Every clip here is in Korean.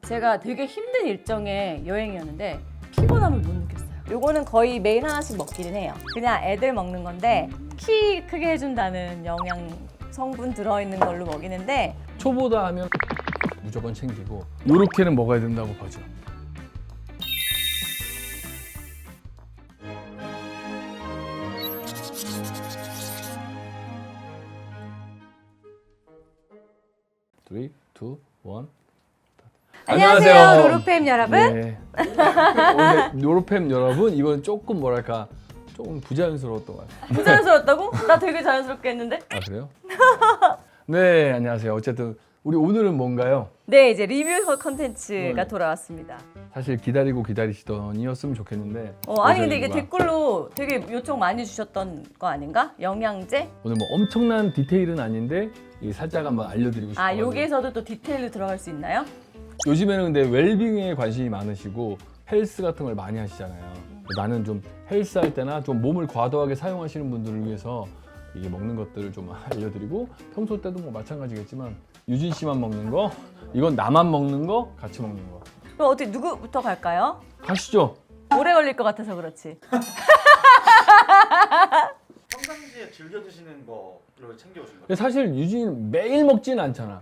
제가 되게 힘든 일정의 여행이었는데 피곤함을 못 느꼈어요. 요거는 거의 매일 하나씩 먹기는 해요. 그냥 애들 먹는 건데 키 크게 해준다는 영양 성분 들어있는 걸로 먹이는데 초보다 하면 무조건 챙기고 요렇게는 먹어야 된다고 보죠. Three, two, one. 안녕하세요, 로로팸 여러분. 네. 오늘 로로팸 여러분, 이건 조금 뭐랄까 조금 부자연스러웠던 것 같아요. 부자연스럽다고? 나 되게 자연스럽게 했는데? 아 그래요? 네, 안녕하세요. 어쨌든 우리 오늘은 뭔가요? 네, 이제 리뷰 컨텐츠가 네. 돌아왔습니다. 사실 기다리고 기다리시더니였으면 좋겠는데 아니 근데 이게 여자친구가 댓글로 되게 요청 많이 주셨던 거 아닌가? 영양제? 오늘 뭐 엄청난 디테일은 아닌데 살짝 한번 알려드리고 싶어요. 아, 여기에서도 또 디테일로 들어갈 수 있나요? 요즘에는 근데 웰빙에 관심이 많으시고 헬스 같은 걸 많이 하시잖아요. 나는 좀 헬스 할 때나 좀 몸을 과도하게 사용하시는 분들을 위해서 이게 먹는 것들을 좀 알려드리고 평소 때도 뭐 마찬가지겠지만 유진 씨만 먹는 거, 이건 나만 먹는 거, 같이 먹는 거. 그럼 어떻게 누구부터 갈까요? 가시죠. 오래 걸릴 것 같아서 그렇지. 평상시에 즐겨 드시는 거를 챙겨오신 거예요? 사실 유진이는 매일 먹진 않잖아.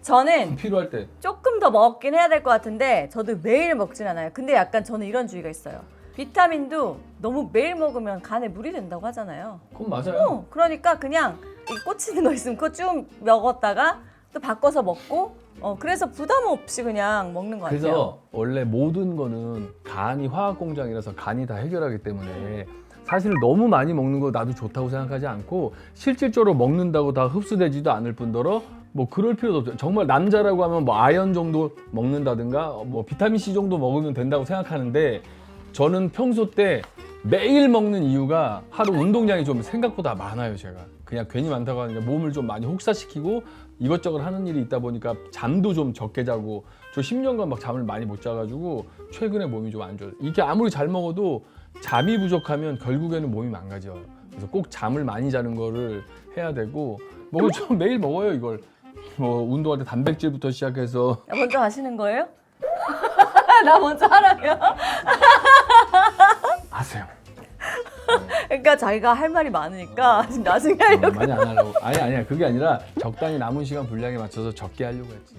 저는 필요할 때. 조금 더 먹긴 해야 될 것 같은데 저도 매일 먹진 않아요. 근데 약간 저는 이런 주의가 있어요. 비타민도 너무 매일 먹으면 간에 물이 된다고 하잖아요. 그건 맞아요. 그러니까 그냥 이 꽂히는 거 있으면 그거 쭉 먹었다가 또 바꿔서 먹고 그래서 부담 없이 그냥 먹는 것 같아요. 그래서 원래 모든 거는 간이 화학 공장이라서 간이 다 해결하기 때문에 사실 너무 많이 먹는 거 나도 좋다고 생각하지 않고 실질적으로 먹는다고 다 흡수되지도 않을 뿐더러 뭐 그럴 필요도 없죠. 정말 남자라고 하면 뭐 아연 정도 먹는다든가 뭐 비타민 C 정도 먹으면 된다고 생각하는데 저는 평소 때 매일 먹는 이유가 하루 운동량이 좀 생각보다 많아요. 제가 그냥 괜히 많다고 하는 게 몸을 좀 많이 혹사시키고 이것저것 하는 일이 있다 보니까 잠도 좀 적게 자고 저 10년간 막 잠을 많이 못 자가지고 최근에 몸이 좀 안 좋아요. 이게 아무리 잘 먹어도 잠이 부족하면 결국에는 몸이 망가져요. 그래서 꼭 잠을 많이 자는 거를 해야 되고 뭐 좀 매일 먹어요. 이걸 뭐 운동할 때 단백질부터 시작해서 먼저 하시는 거예요? 나 먼저 하라며? 하세요. 그러니까 자기가 할 말이 많으니까 지금 나중에 하려고. 많이 안 하려고. 아니야. 그게 아니라 적당히 남은 시간 분량에 맞춰서 적게 하려고 했지.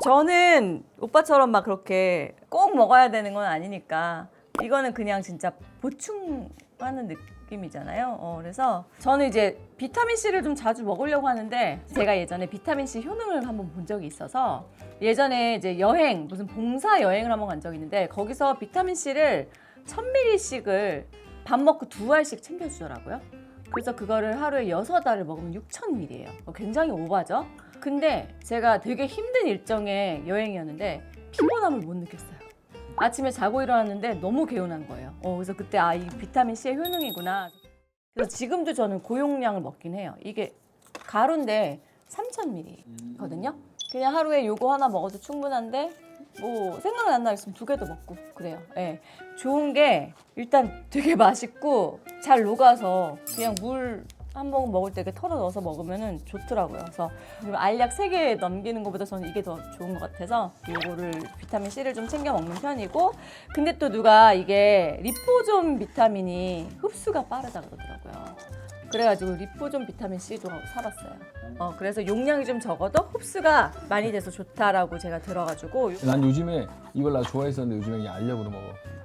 저는 오빠처럼 막 그렇게 꼭 먹어야 되는 건 아니니까 이거는 그냥 진짜 보충하는 느낌이잖아요. 그래서 저는 이제 비타민C를 좀 자주 먹으려고 하는데 제가 예전에 비타민C 효능을 한번 본 적이 있어서 예전에 이제 여행, 무슨 봉사 여행을 한번 간 적이 있는데 거기서 비타민C를 1000ml씩을 밥 먹고 2알씩 챙겨주더라고요. 그래서 그거를 하루에 6알을 먹으면 6000ml예요. 굉장히 오바죠? 근데 제가 되게 힘든 일정의 여행이었는데 피곤함을 못 느꼈어요. 아침에 자고 일어났는데 너무 개운한 거예요. 그래서 그때 이 비타민C의 효능이구나. 그래서 지금도 저는 고용량을 먹긴 해요. 이게 가루인데 3000ml거든요. 그냥 하루에 요거 하나 먹어도 충분한데 뭐 생각난다 했으면 2개도 먹고 그래요. 네. 좋은 게 일단 되게 맛있고 잘 녹아서 그냥 물 한 모금 먹을 때 이렇게 털어 넣어서 먹으면 좋더라고요. 그래서 알약 3개 넘기는 것보다 저는 이게 더 좋은 것 같아서 이거를 비타민C를 좀 챙겨 먹는 편이고 근데 또 누가 이게 리포존 비타민이 흡수가 빠르다 그러더라고요. 그래가지고 리포존 비타민C도 사봤어요. 그래서 용량이 좀 적어도 흡수가 많이 돼서 좋다라고 제가 들어가지고 난 요즘에 이걸 나 좋아했었는데 요즘에 그냥 알약으로 먹어.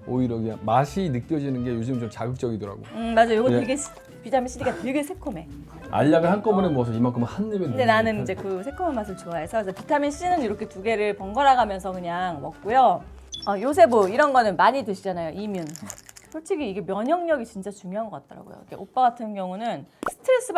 오히려 그냥 맛이 느껴지는 게 요즘 좀 자극적이더라고. 맞아. 이거 네. 되게 비타민C가 되게 새콤해. 알약을 한꺼번에 먹어서 이만큼 한 입에 근데 나는 이제 그 새콤한 맛을 좋아해서 그래서 비타민C는 이렇게 2개를 번갈아 가면서 그냥 먹고요. 요새 뭐 이런 거는 많이 드시잖아요. 이뮨. 솔직히 이게 면역력이 진짜 중요한 것 같더라고요. 오빠 같은 경우는 스트레스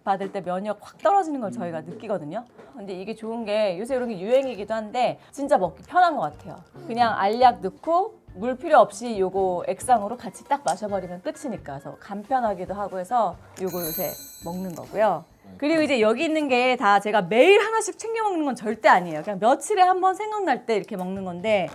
받을 때 면역 확 떨어지는 걸 저희가 느끼거든요. 근데 이게 좋은 게 요새 이런 게 유행이기도 한데 진짜 먹기 편한 것 같아요. 그냥 알약 넣고 물 필요 없이 요거 액상으로 같이 딱 마셔버리면 끝이니까 그래서 간편하기도 하고 해서 요거 요새 먹는 거고요. 그리고 이제 여기 있는 게 다 제가 매일 하나씩 챙겨 먹는 건 절대 아니에요. 그냥 며칠에 한 번 생각날 때 이렇게 먹는 건데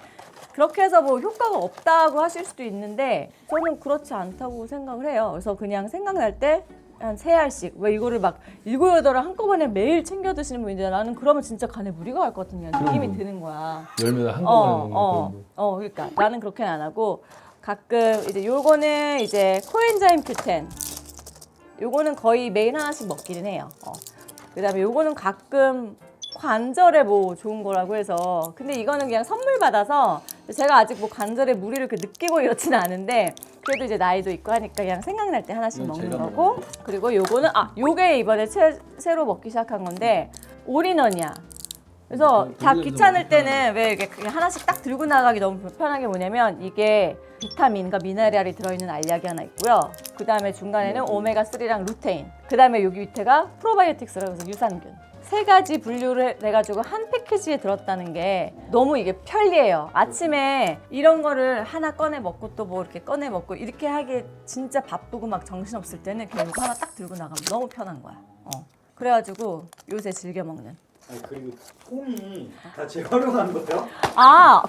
그렇게 해서 뭐 효과가 없다고 하실 수도 있는데 저는 그렇지 않다고 생각을 해요. 그래서 그냥 생각날 때 한 3알씩 왜 이거를 막 7, 8알 한꺼번에 매일 챙겨 드시는 분인데 나는 그러면 진짜 간에 무리가 갈 것 같은 느낌이 그럼. 드는 거야. 열매를 한꺼번에 먹는 거. 그러니까 나는 그렇게는 안 하고 가끔 이제 요거는 이제 코엔자임 Q10. 요거는 거의 매일 하나씩 먹기는 해요. 그다음에 요거는 가끔 관절에 뭐 좋은 거라고 해서 근데 이거는 그냥 선물 받아서 제가 아직 뭐 관절에 무리를 이렇게 느끼고 이렇지는 않은데 그래도 이제 나이도 있고 하니까 그냥 생각날 때 하나씩 이건 먹는 제가 거고 그리고 요거는 요게 이번에 새로 먹기 시작한 건데 올인원이야. 그래서 다 귀찮을 때는 왜 이렇게 그냥 하나씩 딱 들고 나가기 너무 불편한 게 뭐냐면 이게 비타민과 미네랄이 들어있는 알약이 하나 있고요. 그 다음에 중간에는 오메가3랑 루테인. 그 다음에 여기 밑에가 프로바이오틱스라고 해서 유산균. 3가지 분류를 해가지고 한 패키지에 들었다는 게 너무 이게 편리해요. 아침에 이런 거를 하나 꺼내 먹고 또 뭐 이렇게 꺼내 먹고 이렇게 하기 진짜 바쁘고 막 정신없을 때는 그냥 이거 하나 딱 들고 나가면 너무 편한 거야. 그래가지고 요새 즐겨 먹는. 아니 그리고 통이 다 재활용한 거예요?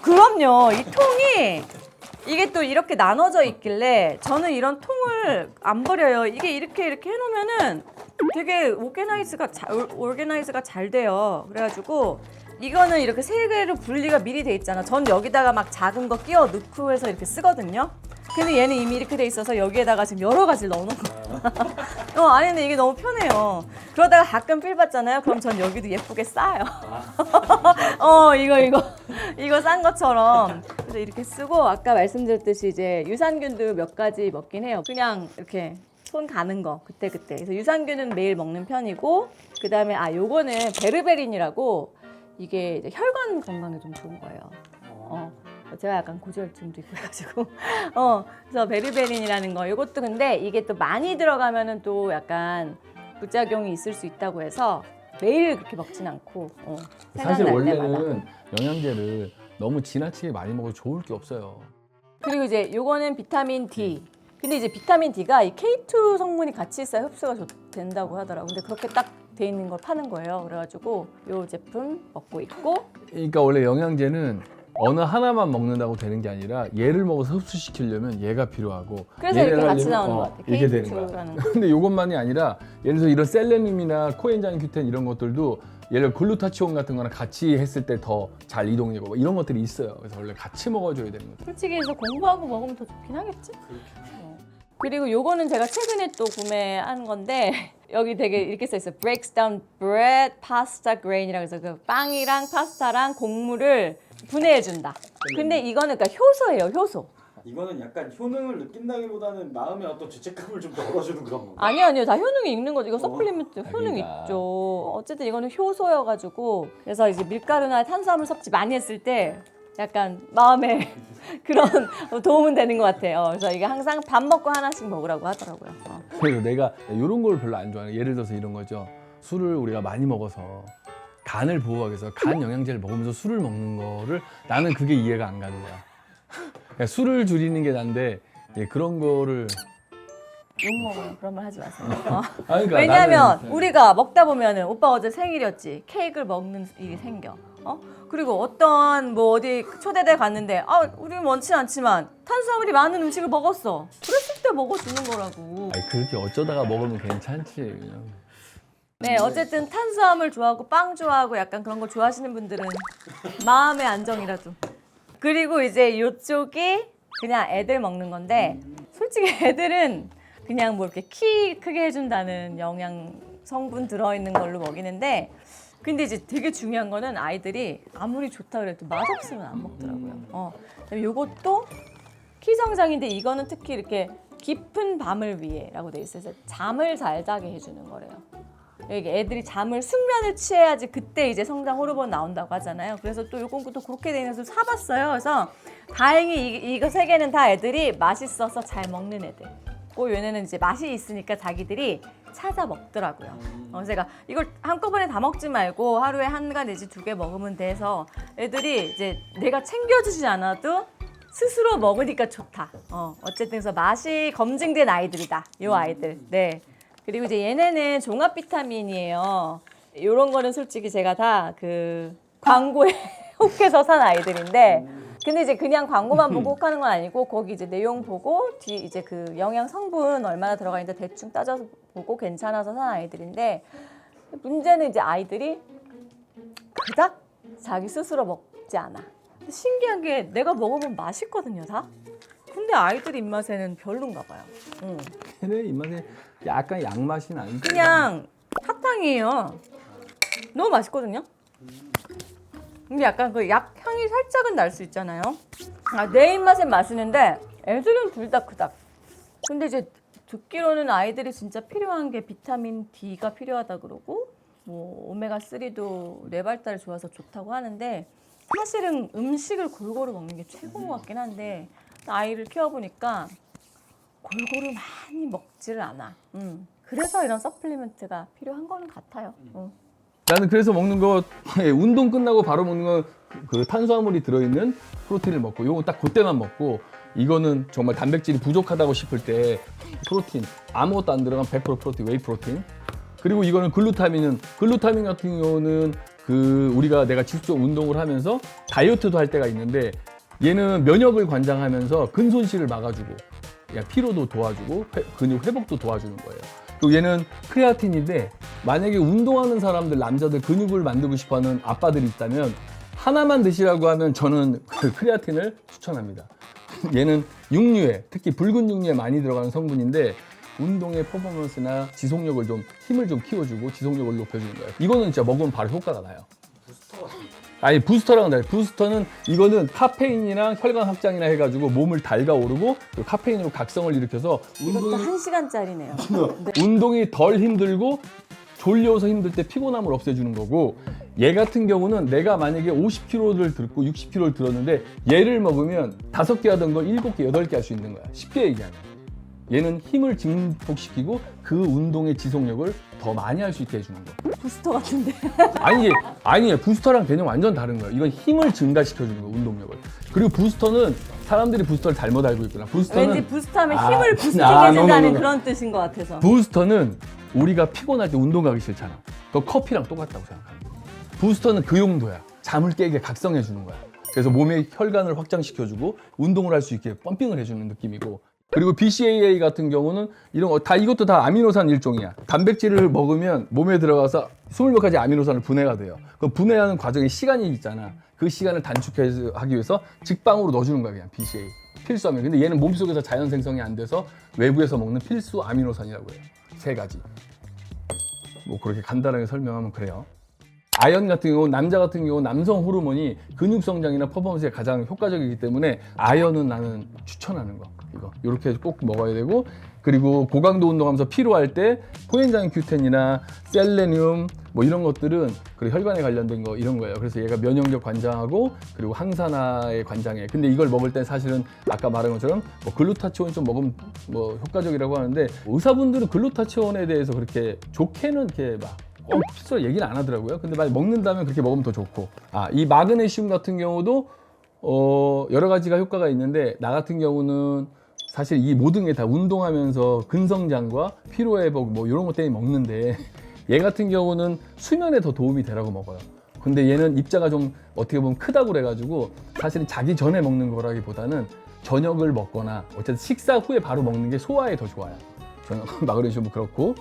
그럼요. 이 통이 이게 또 이렇게 나눠져 있길래 저는 이런 통을 안 버려요. 이게 이렇게 해놓으면은 되게 오르게나이즈가 잘 돼요. 그래가지고 이거는 이렇게 3개로 분리가 미리 돼 있잖아. 전 여기다가 막 작은 거 끼워 넣고 해서 이렇게 쓰거든요. 근데 얘는 이미 이렇게 돼 있어서 여기에다가 지금 여러 가지를 넣어놓은 거야. 아니 근데 이게 너무 편해요. 그러다가 가끔 필 받잖아요. 그럼 전 여기도 예쁘게 싸요. 이거 싼 것처럼. 그래서 이렇게 쓰고 아까 말씀드렸듯이 이제 유산균도 몇 가지 먹긴 해요. 그냥 이렇게 손 가는 거 그때. 그래서 유산균은 매일 먹는 편이고 그 다음에 요거는 베르베린이라고 이게 이제 혈관 건강에 좀 좋은 거예요. 제가 약간 고지혈증도 있고 해가지고 그래서 베르베린이라는 거 이것도 근데 이게 또 많이 들어가면은 또 약간 부작용이 있을 수 있다고 해서 매일 그렇게 먹진 않고 사실 생각날 원래는 때마다. 영양제를 너무 지나치게 많이 먹어도 좋을 게 없어요. 그리고 이제 요거는 비타민 D. 근데 이제 비타민 D가 이 K2 성분이 같이 있어야 흡수가 된다고 하더라고요. 근데 그렇게 딱 돼 있는 걸 파는 거예요. 그래가지고 요 제품 먹고 있고. 그러니까 원래 영양제는 어느 하나만 먹는다고 되는 게 아니라 얘를 먹어서 흡수시키려면 얘가 필요하고 그래서 얘를 이렇게 같이 하려면, 나오는 것 같아요. 이게 되는 거야. K2라는 거. 근데 이것만이 아니라 예를 들어서 이런 셀레늄이나 코엔자임 Q10 이런 것들도 예를 들어 글루타치온 같은 거랑 같이 했을 때 더 잘 이동되고 뭐 이런 것들이 있어요. 그래서 원래 같이 먹어줘야 되는 거죠. 솔직히 해서 공부하고 먹으면 더 좋긴 하겠지? 그리고 요거는 제가 최근에 또 구매한 건데 여기 되게 이렇게 써있어요. Breaks down bread, pasta grain이라고 해서 그 빵이랑 파스타랑 곡물을 분해해준다. 근데 이거는 그러니까 효소예요, 효소. 이거는 약간 효능을 느낀다기보다는 마음의 어떤 죄책감을 좀 덜어주는 그런 건가? 아니요. 다 효능이 있는 거죠. 이거 서플리멘트 효능 그러니까. 있죠. 어쨌든 이거는 효소여가지고 그래서 이제 밀가루나 탄수화물 섭취 많이 했을 때 약간 마음에 그런 도움은 되는 것 같아요. 그래서 이게 항상 밥 먹고 하나씩 먹으라고 하더라고요. 그래서 내가 이런 걸 별로 안 좋아해요. 예를 들어서 이런 거죠. 술을 우리가 많이 먹어서 간을 보호하기 위해서 간 영양제를 먹으면서 술을 먹는 거를 나는 그게 이해가 안 가는 거야. 그러니까 술을 줄이는 게 난데 그런 거를 욕 먹으면 그런 말 하지 마세요. 그러니까 왜냐하면 나는 우리가 먹다 보면은 오빠 어제 생일이었지. 케이크를 먹는 일이 생겨. 그리고 어떤 뭐 어디 초대돼 갔는데 우리 원치 않지만 탄수화물이 많은 음식을 먹었어. 그랬을 때 먹어주는 거라고. 아니, 그렇게 어쩌다가 먹으면 괜찮지. 그냥. 네, 어쨌든 탄수화물 좋아하고 빵 좋아하고 약간 그런 거 좋아하시는 분들은 마음의 안정이라도. 그리고 이제 요쪽이 그냥 애들 먹는 건데 솔직히 애들은 그냥 뭐 이렇게 키 크게 해준다는 영양 성분 들어있는 걸로 먹이는데 근데 이제 되게 중요한 거는 아이들이 아무리 좋다 그래도 맛없으면 안 먹더라고요. 그다음에 요것도 키 성장인데 이거는 특히 이렇게 깊은 밤을 위해라고 돼 있어요. 그래서 잠을 잘 자게 해주는 거래요. 이게 애들이 숙면을 취해야지 그때 이제 성장 호르몬 나온다고 하잖아요. 그래서 또 요건 또 그렇게 돼 있는 서 사봤어요. 그래서 다행히 이거 3개는 다 애들이 맛있어서 잘 먹는 애들. 얘네는 이제 맛이 있으니까 자기들이 찾아 먹더라고요. 그래서 제가 이걸 한꺼번에 다 먹지 말고 하루에 1가 내지 2개 먹으면 돼서 애들이 이제 내가 챙겨주지 않아도 스스로 먹으니까 좋다. 어쨌든 그래서 맛이 검증된 아이들이다. 요 아이들. 네. 그리고 이제 얘네는 종합 비타민이에요. 요런 거는 솔직히 제가 다 그 광고에 혹해서 산 아이들인데 근데 이제 그냥 광고만 보고 혹하는 건 아니고 거기 이제 내용 보고 뒤 이제 그 영양 성분 얼마나 들어가 있는지 대충 따져서 보고 괜찮아서 산 아이들인데 문제는 이제 아이들이 그닥 자기 스스로 먹지 않아. 근데 신기한 게 내가 먹으면 맛있거든요, 다. 근데 아이들 입맛에는 별론가 봐요. 걔네 입맛에 약간 양맛이 나는데 그냥 사탕이에요. 너무 맛있거든요. 근데 약간 그 약 향이 살짝은 날 수 있잖아요. 아, 내 입맛엔 맛있는데 애들은 둘 다 그닥. 근데 이제 듣기로는 아이들이 진짜 필요한 게 비타민 D가 필요하다 그러고 뭐 오메가 3도 뇌 발달에 좋아서 좋다고 하는데 사실은 음식을 골고루 먹는 게 최고인 것 같긴 한데 아이를 키워보니까 골고루 많이 먹지를 않아. 그래서 이런 서플리멘트가 필요한 거는 같아요. 나는 그래서 먹는 거 운동 끝나고 바로 먹는 거 그 탄수화물이 들어있는 프로틴을 먹고 요거 딱 그때만 먹고 이거는 정말 단백질이 부족하다고 싶을 때 프로틴 아무것도 안 들어간 100% 프로틴 웨이 프로틴 그리고 이거는 글루타민 같은 경우는 그 우리가 내가 지속적으로 운동을 하면서 다이어트도 할 때가 있는데 얘는 면역을 관장하면서 근손실을 막아주고 피로도 도와주고 근육 회복도 도와주는 거예요. 또 얘는 크레아틴인데 만약에 운동하는 사람들 남자들 근육을 만들고 싶어하는 아빠들이 있다면 하나만 드시라고 하면 저는 그 크레아틴을 추천합니다. 얘는 육류에 특히 붉은 육류에 많이 들어가는 성분인데 운동의 퍼포먼스나 지속력을 좀 힘을 좀 키워주고 지속력을 높여주는 거예요. 이거는 진짜 먹으면 바로 효과가 나요. 부스터 같은 아니 부스터랑 달라요. 부스터는 이거는 카페인이랑 혈관 확장이나 해가지고 몸을 달가오르고 카페인으로 각성을 일으켜서 이것도 1시간짜리네요. 운동이 덜 힘들고 졸려서 힘들 때 피곤함을 없애주는 거고 얘 같은 경우는 내가 만약에 50kg를 들고 60kg를 들었는데 얘를 먹으면 5개 하던 걸 7개, 8개 할 수 있는 거야. 쉽게 얘기하면. 얘는 힘을 증폭시키고 그 운동의 지속력을 더 많이 할 수 있게 해주는 거. 부스터 같은데. 아니에요. 부스터랑 개념 완전 다른 거예요. 이건 힘을 증가시켜주는 거예요, 운동력을. 그리고 부스터는 사람들이 부스터를 잘못 알고 있구나. 부스터는 왠지 부스터하면 힘을 부스팅해준다는 그런 뜻인 것 같아서. 부스터는 우리가 피곤할 때 운동 가기 싫잖아. 그거 커피랑 똑같다고 생각합니다. 부스터는 그 용도야. 잠을 깨게 각성해 주는 거야. 그래서 몸의 혈관을 확장시켜주고 운동을 할 수 있게 펌핑을 해주는 느낌이고 그리고 BCAA 같은 경우는 이런 거 이것도 다 아미노산 일종이야. 단백질을 먹으면 몸에 들어가서 20몇 가지 아미노산을 분해가 돼요. 그 분해하는 과정에 시간이 있잖아. 그 시간을 단축하기 위해서 직방으로 넣어주는 거야, 그냥 BCAA. 필수 아미노. 근데 얘는 몸속에서 자연 생성이 안 돼서 외부에서 먹는 필수 아미노산이라고 해요. 3가지. 뭐 그렇게 간단하게 설명하면 그래요. 아연 같은 경우 남자 같은 경우 남성 호르몬이 근육 성장이나 퍼포먼스에 가장 효과적이기 때문에 아연은 나는 추천하는 거. 이거 이렇게 꼭 먹어야 되고 그리고 고강도 운동하면서 피로할 때 코엔자임 Q10이나 셀레늄 뭐 이런 것들은 그리고 혈관에 관련된 거 이런 거예요. 그래서 얘가 면역력 관장하고 그리고 항산화에 관장해. 근데 이걸 먹을 땐 사실은 아까 말한 것처럼 뭐 글루타치온 좀 먹으면 뭐 효과적이라고 하는데 의사분들은 글루타치온에 대해서 그렇게 좋게는 이렇게 막 필수로 얘기는 안 하더라고요. 근데 만약 먹는다면 그렇게 먹으면 더 좋고 이 마그네슘 같은 경우도 여러 가지가 효과가 있는데 나 같은 경우는 사실 이 모든 게 다 운동하면서 근성장과 피로회복 뭐 이런 것 때문에 먹는데 얘 같은 경우는 수면에 더 도움이 되라고 먹어요. 근데 얘는 입자가 좀 어떻게 보면 크다고 그래가지고 사실은 자기 전에 먹는 거라기보다는 저녁을 먹거나 어쨌든 식사 후에 바로 먹는 게 소화에 더 좋아요. 저녁 마그네슘은 그렇고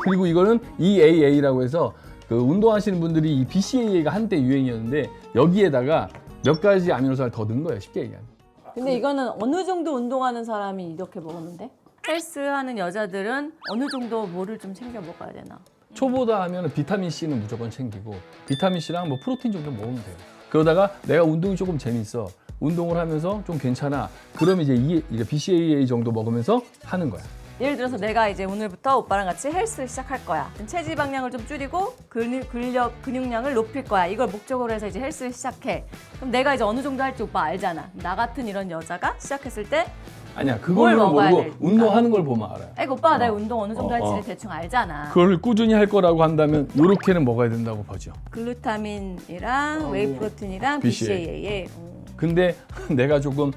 그리고 이거는 EAA라고 해서 그 운동하시는 분들이 이 BCAA가 한때 유행이었는데 여기에다가 몇 가지 아미노산을 더 넣은 거예요. 쉽게 얘기하면. 근데 이거는 어느 정도 운동하는 사람이 이렇게 먹으면 돼? 헬스하는 여자들은 어느 정도 뭐를 좀 챙겨 먹어야 되나? 초보다 하면 비타민 C는 무조건 챙기고 비타민 C랑 뭐 프로틴 정도 먹으면 돼요. 그러다가 내가 운동이 조금 재밌어. 운동을 하면서 좀 괜찮아. 그러면 이제 BCAA 정도 먹으면서 하는 거야. 예를 들어서 내가 이제 오늘부터 오빠랑 같이 헬스를 시작할 거야. 체지방량을 좀 줄이고 근육량을 높일 거야. 이걸 목적으로 해서 이제 헬스를 시작해. 그럼 내가 이제 어느 정도 할지 오빠 알잖아. 나 같은 이런 여자가 시작했을 때 아니야, 그걸 먹어야 모르고 될까? 운동하는 걸 보면 알아요. 아니, 오빠가 내가 운동 어느 정도 할지를 대충 알잖아. 그걸 꾸준히 할 거라고 한다면 이렇게는 먹어야 된다고 보죠. 글루타민이랑 웨이 프로틴이랑 BCAA. 근데 내가 좀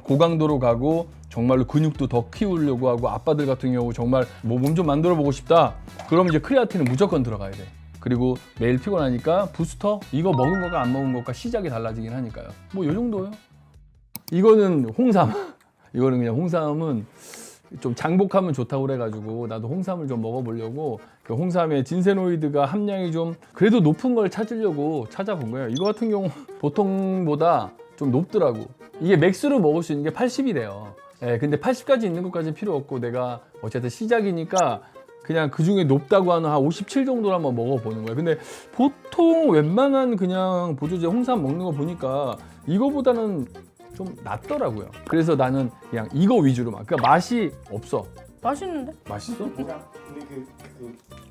고강도로 가고 정말로 근육도 더 키우려고 하고 아빠들 같은 경우 정말 뭐 몸 좀 만들어 보고 싶다. 그럼 이제 크레아틴은 무조건 들어가야 돼. 그리고 매일 피곤하니까 부스터 이거 먹은 거가 안 먹은 거가 시작이 달라지긴 하니까요. 뭐 이 정도요. 이거는 홍삼. 이거는 그냥 홍삼은 좀 장복하면 좋다고 그래가지고 나도 홍삼을 좀 먹어보려고 그 홍삼의 진세노이드가 함량이 좀 그래도 높은 걸 찾으려고 찾아본 거예요. 이거 같은 경우 보통보다 좀 높더라고. 이게 맥스로 먹을 수 있는 게 80이래요. 예, 근데 80까지 있는 것까지는 필요 없고 내가 어쨌든 시작이니까 그냥 그 중에 높다고 하는 한 57 정도로 한번 먹어보는 거예요. 근데 보통 웬만한 그냥 보조제 홍삼 먹는 거 보니까 이거보다는 좀 낫더라고요. 그래서 나는 그냥 이거 위주로 막. 그러니까 맛이 없어. 맛있는데? 맛있어? 그냥 근데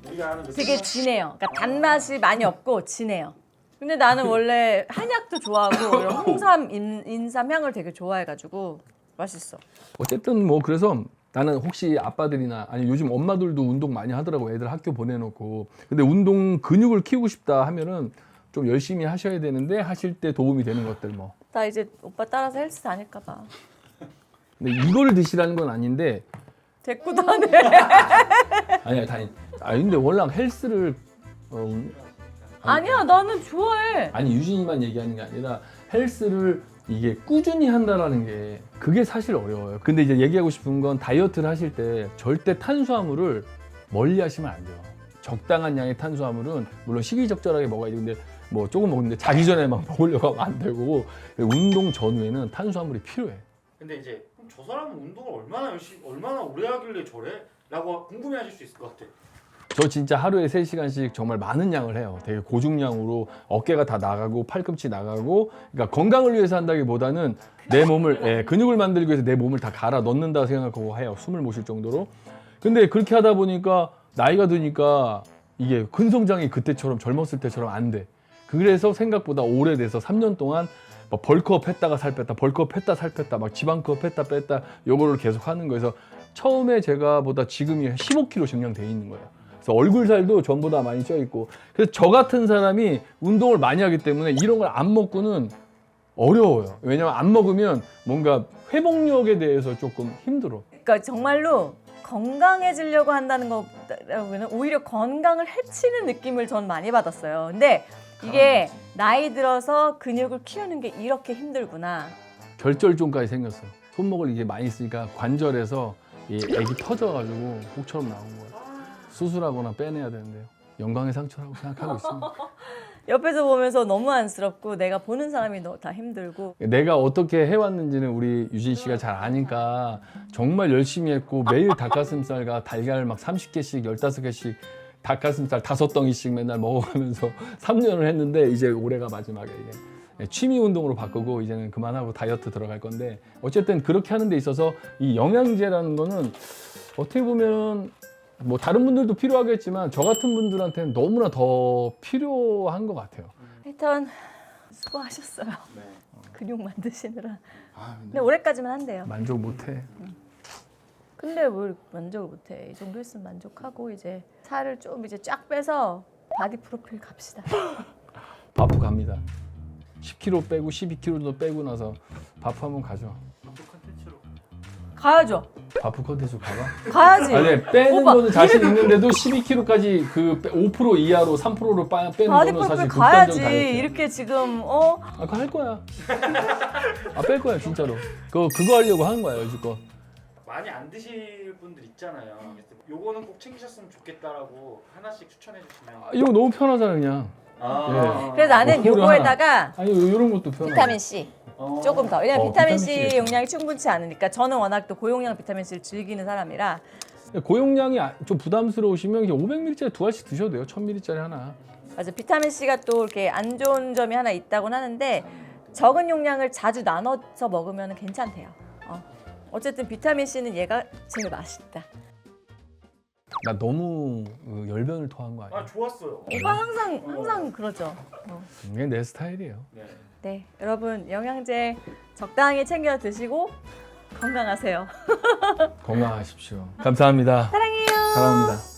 우리가 하는 그 되게 진해요. 그러니까 단맛이 많이 없고 진해요. 근데 나는 원래 한약도 좋아하고 이런 홍삼, 인삼 향을 되게 좋아해가지고 맛있어. 어쨌든 뭐 그래서 나는 혹시 아빠들이나 아니 요즘 엄마들도 운동 많이 하더라고. 애들 학교 보내놓고. 근데 운동 근육을 키우고 싶다 하면은 좀 열심히 하셔야 되는데 하실 때 도움이 되는 것들 뭐. 나 이제 오빠 따라서 헬스 다닐까 봐. 근데 이걸 드시라는 건 아닌데 대꾸도 안 해. 아니야 근데 원래 헬스를 아니야, 나는 좋아해. 아니 유진이만 얘기하는 게 아니라 헬스를 이게 꾸준히 한다라는 게 그게 사실 어려워요. 근데 이제 얘기하고 싶은 건 다이어트를 하실 때 절대 탄수화물을 멀리 하시면 안 돼요. 적당한 양의 탄수화물은 물론 시기적절하게 먹어야지. 근데 뭐 조금 먹는데 자기 전에 막 먹으려고 하면 안 되고 운동 전후에는 탄수화물이 필요해. 근데 이제 그럼 저 사람은 운동을 얼마나 오래 하길래 저래? 라고 궁금해하실 수 있을 것 같아. 저 진짜 하루에 3시간씩 정말 많은 양을 해요. 되게 고중량으로 어깨가 다 나가고 팔꿈치 나가고 그러니까 건강을 위해서 한다기보다는 내 몸을 근육을 만들기 위해서 내 몸을 다 갈아 넣는다 생각하고 해요. 숨을 못 쉴 정도로. 근데 그렇게 하다 보니까 나이가 드니까 이게 근성장이 그때처럼 젊었을 때처럼 안 돼. 그래서 생각보다 오래돼서 3년 동안 막 벌크업 했다가 살 뺐다, 벌크업 했다 살 뺐다, 막 지방크업 했다 뺐다 요거를 계속 하는 거여서 처음에 제가 보다 지금이 15kg 증량돼 있는 거예요. 그래서 얼굴 살도 전보다 많이 쪄 있고. 그래서 저 같은 사람이 운동을 많이 하기 때문에 이런 걸 안 먹고는 어려워요. 왜냐면 안 먹으면 뭔가 회복력에 대해서 조금 힘들어. 그러니까 정말로 건강해지려고 한다는 것보다는 오히려 건강을 해치는 느낌을 전 많이 받았어요. 근데 이게 나이 들어서 근육을 키우는 게 이렇게 힘들구나. 결절종까지 생겼어. 손목을 이게 많이 쓰니까 관절에서 이 액이 터져가지고 혹처럼 나온 거야. 수술하거나 빼내야 되는데요. 영광의 상처라고 생각하고 있습니다. 옆에서 보면서 너무 안쓰럽고 내가 보는 사람이 다 힘들고. 내가 어떻게 해왔는지는 우리 유진 씨가 잘 아니까 정말 열심히 했고 매일 닭가슴살과 달걀 막 30개씩 15개씩 닭가슴살 5덩이씩 맨날 먹어가면서 3년을 했는데 이제 올해가 마지막에 이제 취미 운동으로 바꾸고 이제는 그만하고 다이어트 들어갈 건데 어쨌든 그렇게 하는 데 있어서 이 영양제라는 거는 어떻게 보면 뭐 다른 분들도 필요하겠지만 저 같은 분들한테는 너무나 더 필요한 것 같아요. 하여튼 수고하셨어요. 네. 근육 만드시느라. 아, 근데 올해까지만 한대요. 만족 못해. 근데 뭘 만족을 못해. 이 정도 했으면 만족하고 이제 살을 좀 이제 쫙 빼서 바디 프로필 갑시다. 바프 갑니다. 10kg 빼고 12kg도 빼고 나서 바프 한번 가죠. 가야죠. 바프 컨텐츠 가봐. 가야지. 아니 빼는 오빠, 거는 자신 있는데도 12kg까지 그 5% 이하로 3%로 빼는 바디 거는 사실 프로필 가야지. 극단적 다이어트. 이렇게 지금 아 그거 할 거야. 아 뺄 거야 진짜로. 그거 하려고 하는 거야 여지껏. 많이 안 드실 분들 있잖아요. 그래서 요거는 꼭 챙기셨으면 좋겠다라고 하나씩 추천해 주시면. 아, 이거 너무 편하잖아 그냥. 그래서 나는 그거를 요거에다가 아니 이런 것도 편해. 비타민 C 조금 더. 왜냐면 비타민 비타민 C C. 용량이 충분치 않으니까 저는 워낙 또 고용량 비타민 C를 즐기는 사람이라 고용량이 좀 부담스러우시면 500ml짜리 2알씩 드셔도 돼요. 1000ml짜리 하나. 맞아. 비타민 C가 또 이렇게 안 좋은 점이 하나 있다고는 하는데 적은 용량을 자주 나눠서 먹으면 괜찮대요. 어쨌든 비타민 C는 얘가 제일 맛있다. 나 너무 열변을 토한 거 아 아니야? 좋았어요. 오빠 항상 그러죠. 이게 내 스타일이에요. 네. 네, 여러분 영양제 적당히 챙겨 드시고 건강하세요. 건강하십시오. 감사합니다. 사랑해요. 사랑합니다.